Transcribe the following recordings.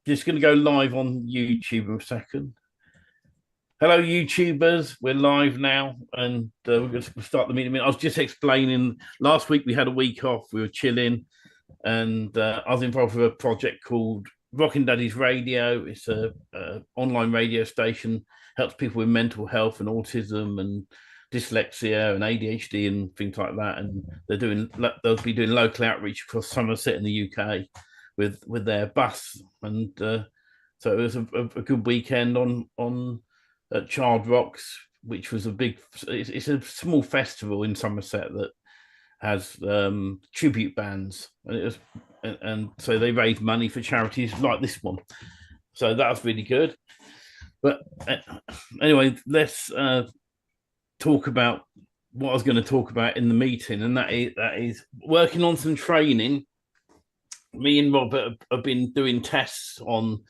Just going to go live on YouTube in a second. Hello, YouTubers. We're live now, and we're going to start the meeting. I was just explaining last week we had a week off. We were chilling, and I was involved with a project called Rocking Daddy's Radio. It's a online radio station, helps people with mental health and autism and dyslexia and ADHD and things like that. And they'll be doing local outreach across Somerset in the UK with their bus. And so it was a good weekend on at Child Rocks, which was a big. It's a small festival in Somerset that has tribute bands, and so they raise money for charities like this one. So that was really good. But anyway, let's talk about what I was going to talk about in the meeting, and that is working on some training. Me and Robert have been doing tests on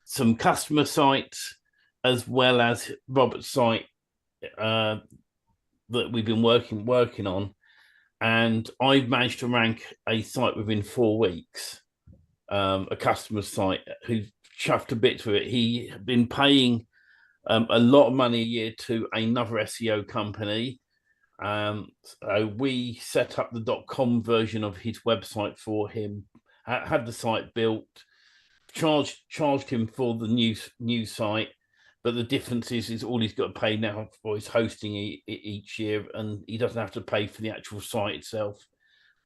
some customer sites as well as Robert's site that we've been working on, and I've managed to rank a site within 4 weeks. A customer site who chuffed a bit to it. He had been paying a lot of money a year to another SEO company. So we set up the .com version of his website for him, had the site built, charged him for the new site. But the difference is all he's got to pay now for his hosting each year, and he doesn't have to pay for the actual site itself.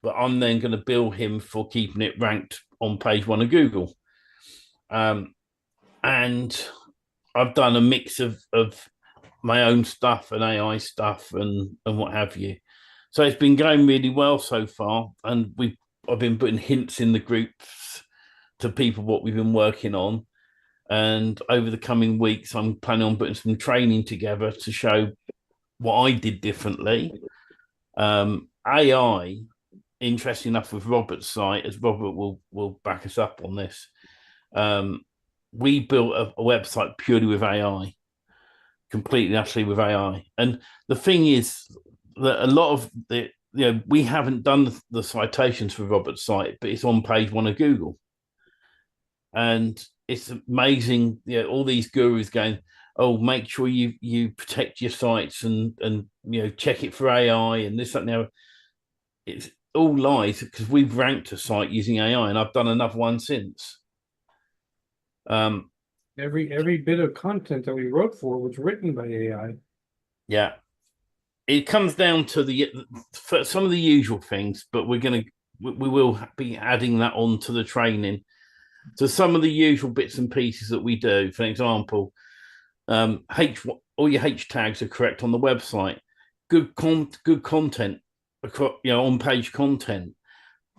But I'm then going to bill him for keeping it ranked on page one of Google. And I've done a mix of my own stuff and AI stuff and what have you. So it's been going really well so far, and I've been putting hints in the groups to people what we've been working on. And over the coming weeks, I'm planning on putting some training together to show what I did differently. AI, interesting enough, with Robert's site, as Robert will back us up on this. We built a website purely with AI, completely utterly with AI. And the thing is that a lot of we haven't done the citations for Robert's site, but it's on page one of Google. And it's amazing, all these gurus going, oh, make sure you protect your sites and check it for AI and this, that, and the other. It's all lies, because we've ranked a site using AI, and I've done another one since. Every bit of content that we wrote for was written by AI. Yeah, it comes down to some of the usual things, but we will be adding that on to the training. So some of the usual bits and pieces that we do, for example, all your H tags are correct on the website. Good content, on page content,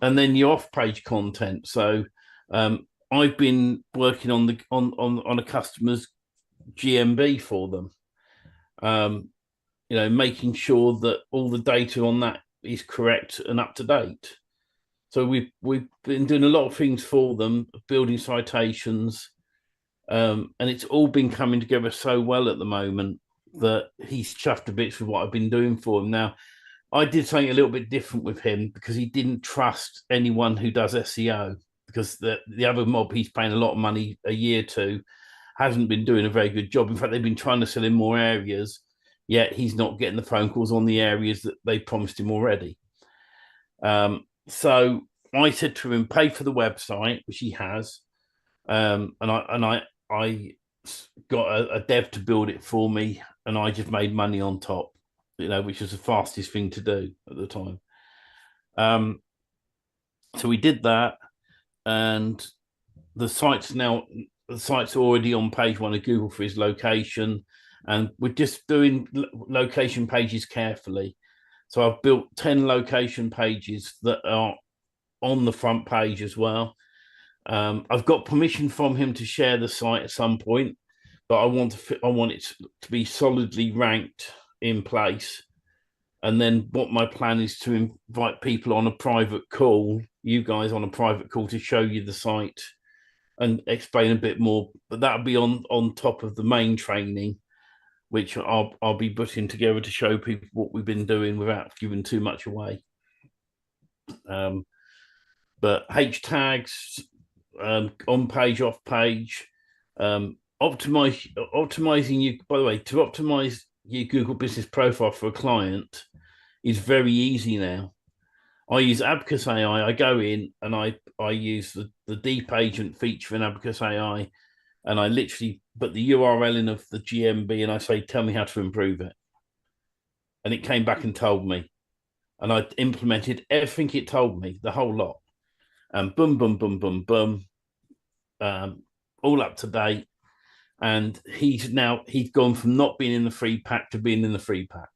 and then your off page content. So I've been working on a customer's GMB for them. Making sure that all the data on that is correct and up to date. So we've been doing a lot of things for them, building citations, and it's all been coming together so well at the moment that he's chuffed a bit for what I've been doing for him. Now, I did something a little bit different with him because he didn't trust anyone who does SEO, because the other mob he's paying a lot of money a year to hasn't been doing a very good job. In fact, they've been trying to sell him more areas, yet he's not getting the phone calls on the areas that they promised him already. So I said to him, pay for the website, which he has, and I got a dev to build it for me, and I just made money on top, which was the fastest thing to do at the time. So we did that, and the site's already on page one of Google for his location, and we're just doing location pages carefully. So I've built 10 location pages that are on the front page as well. I've got permission from him to share the site at some point, but I want it to be solidly ranked in place. And then what my plan is to invite people on a private call, you guys on a private call, to show you the site and explain a bit more. But that'll be on top of the main training, which I'll be putting together to show people what we've been doing without giving too much away. But H tags, on page, off page, optimizing you. By the way, to optimize your Google Business Profile for a client is very easy now. I use Abacus AI. I go in and I use the deep agent feature in Abacus AI, and I literally put the URL in of the GMB and I say, tell me how to improve it. And it came back and told me. And I implemented everything it told me, the whole lot. And boom, boom, boom, boom, boom. All up to date. And he's gone from not being in the free pack to being in the free pack.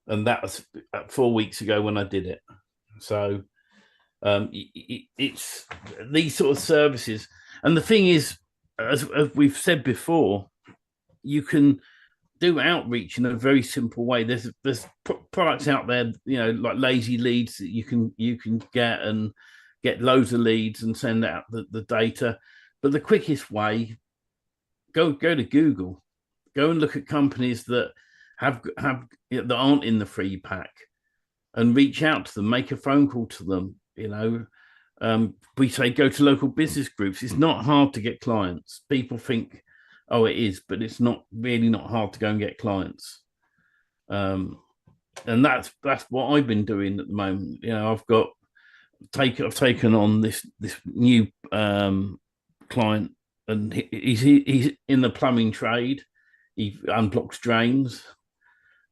And that was 4 weeks ago when I did it. So it's these sort of services. And the thing is, as we've said before, you can do outreach in a very simple way. There's products out there, like Lazy Leads that you can get and get loads of leads and send out the data. But the quickest way, go to Google, go and look at companies that have that aren't in the free pack, and reach out to them, make a phone call to them. We say go to local business groups. It's not hard to get clients. People think, oh, it is, but it's not hard to go and get clients. And that's what I've been doing at the moment. I've taken on this new client, and he's in the plumbing trade. He unblocks drains,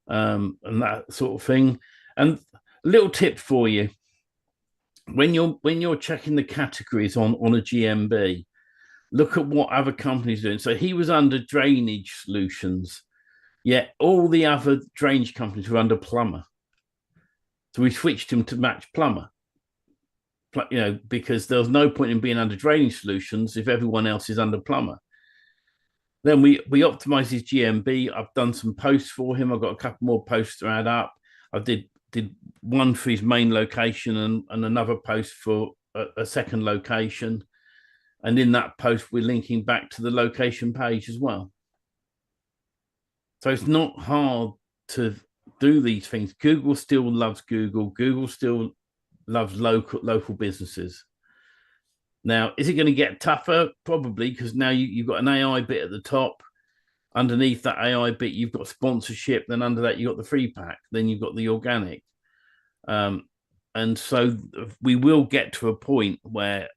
and that sort of thing. And a little tip for you: when you're checking the categories on a GMB, look at what other companies are doing. So he was under drainage solutions, yet all the other drainage companies were under plumber. So we switched him to match plumber. Because there's no point in being under drainage solutions if everyone else is under plumber. Then we optimized his GMB. I've done some posts for him. I've got a couple more posts to add up. I did one for his main location and another post for a second location. And in that post, we're linking back to the location page as well. So it's not hard to do these things. Google still loves Google. Google still loves local businesses. Now, is it going to get tougher? Probably, because now you've got an AI bit at the top. Underneath that AI bit, you've got sponsorship. Then under that, you've got the free pack. Then you've got the organic. And so we will get to a point where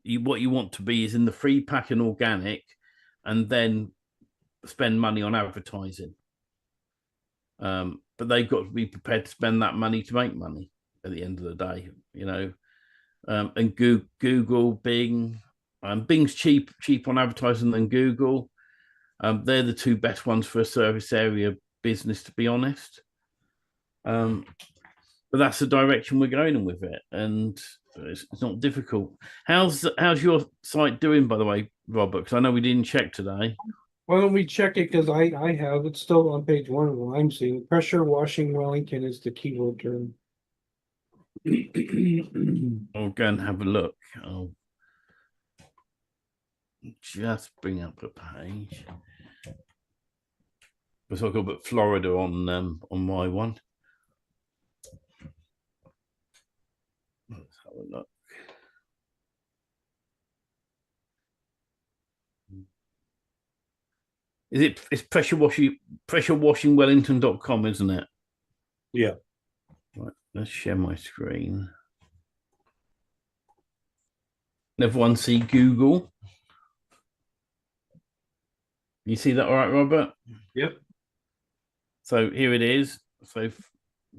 what you want to be is in the free pack and organic, and then spend money on advertising. But they've got to be prepared to spend that money to make money at the end of the day, and Google, Bing, Bing's cheap on advertising than Google. They're the two best ones for a service area business, to be honest. But that's the direction we're going in with it, and it's not difficult. How's your site doing, by the way, Robert? Because I know we didn't check today. Why don't we check it? Because I have it's still on page 1 of what I'm seeing. Pressure washing Wellington is the keyword term. I'll go and have a look. I'll just bring up a page. Because I've got to put Florida on my one. Let's have a look. It's pressurewashingwellington.com, isn't it? Yeah. Right, let's share my screen. Everyone see Google? You see that all right, Robert? Yep. So here it is. So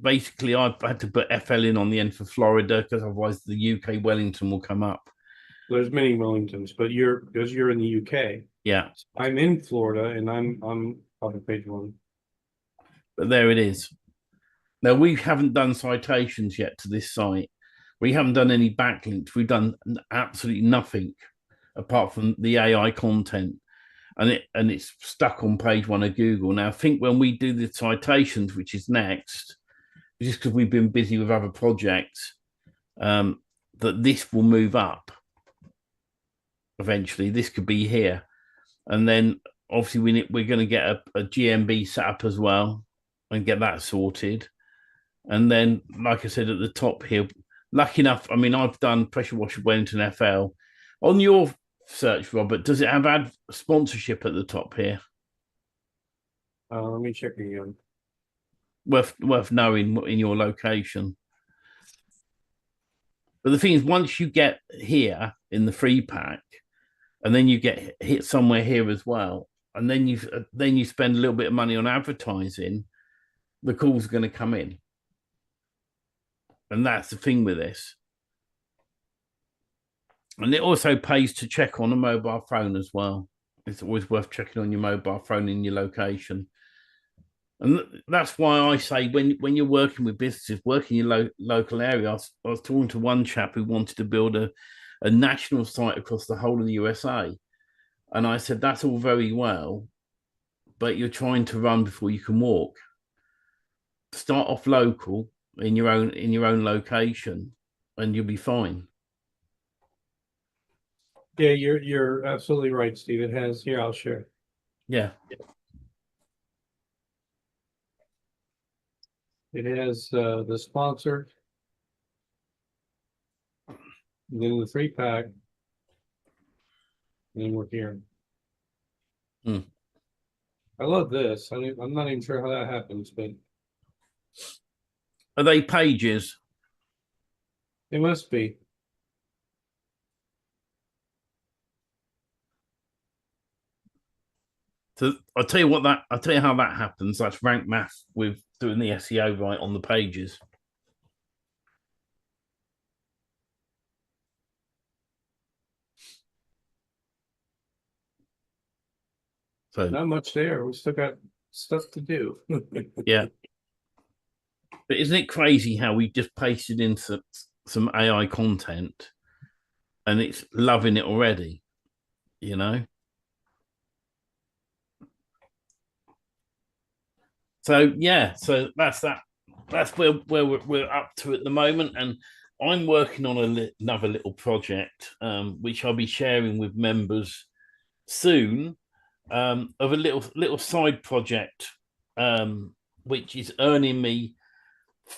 basically, I've had to put FL in on the end for Florida, because otherwise the UK Wellington will come up. There's many Wellingtons, but because you're in the UK. Yeah. I'm in Florida, and I'm on page 1. But there it is. Now, we haven't done citations yet to this site. We haven't done any backlinks. We've done absolutely nothing apart from the AI content. And it's stuck on page 1 of Google. Now, I think when we do the citations, which is next, just because we've been busy with other projects, that this will move up. Eventually, this could be here. And then, obviously, we're going to get a GMB set up as well and get that sorted. And then, like I said at the top here, lucky enough, I mean, I've done Pressure Washer Wellington FL. On your search, Robert, does it have ad sponsorship at the top here? Let me check again. Worth knowing in your location. But the thing is, once you get here in the free pack, and then you get hit somewhere here as well, and then you spend a little bit of money on advertising, the calls are going to come in, and that's the thing with this. And it also pays to check on a mobile phone as well. It's always worth checking on your mobile phone in your location. And that's why I say when you're working with businesses, work in your local area. I was talking to one chap who wanted to build a national site across the whole of the USA. And I said, that's all very well, but you're trying to run before you can walk. Start off local in your own location, and you'll be fine. Yeah, you're absolutely right, Steve. It has here. I'll share. Yeah. It has the sponsor, then the 3-pack, and then we're here. I love this. I'm not even sure how that happens, but Are they pages? it must be. So I'll tell you how that happens. That's rank math with doing the SEO right on the pages. So Not much there. We still got stuff to do. yeah. But isn't it crazy how we just pasted in some AI content and it's loving it already, you know? So yeah, so that's that. That's where we're up to at the moment, and I'm working on another little project, which I'll be sharing with members soon, of a little side project, which is earning me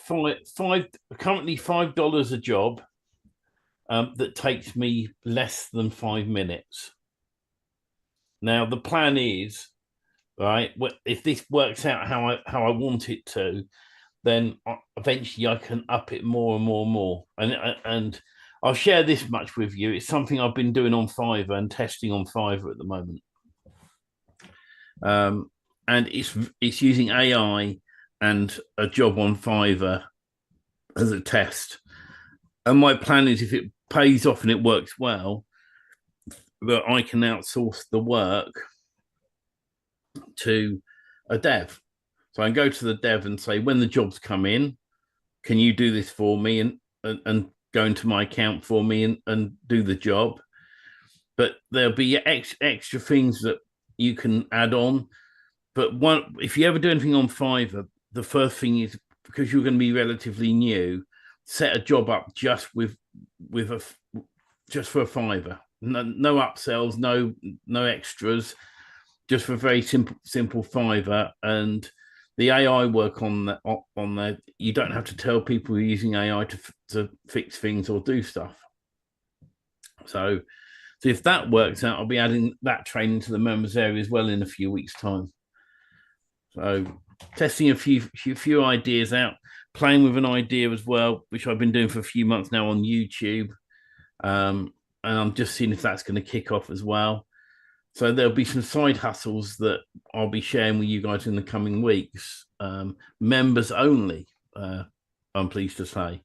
currently $5 a job, that takes me less than 5 minutes. Now the plan is, right, if this works out how I want it to, then eventually I can up it more and more and more. And I'll share this much with you. It's something I've been doing on Fiverr and testing on Fiverr at the moment. And it's using AI and a job on Fiverr as a test. And my plan is, if it pays off and it works well, that I can outsource the work to a dev. So I can go to the dev and say, when the jobs come in, can you do this for me, and go into my account for me and do the job? But there'll be extra things that you can add on. But if you ever do anything on Fiverr, the first thing is, because you're going to be relatively new, set a job up just just for a Fiverr. No upsells, no extras, just for a very simple Fiverr. And the AI work on there, you don't have to tell people you're using AI to fix things or do stuff. So if that works out, I'll be adding that training to the members area as well in a few weeks' time. So testing a few ideas out, playing with an idea as well, which I've been doing for a few months now on YouTube. And I'm just seeing if that's going to kick off as well. So there'll be some side hustles that I'll be sharing with you guys in the coming weeks. Members only, I'm pleased to say.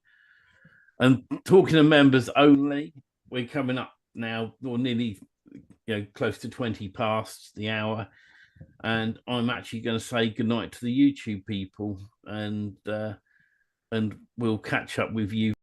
And talking to members only, we're coming up now, or nearly, close to 20 past the hour. And I'm actually going to say goodnight to the YouTube people, and we'll catch up with you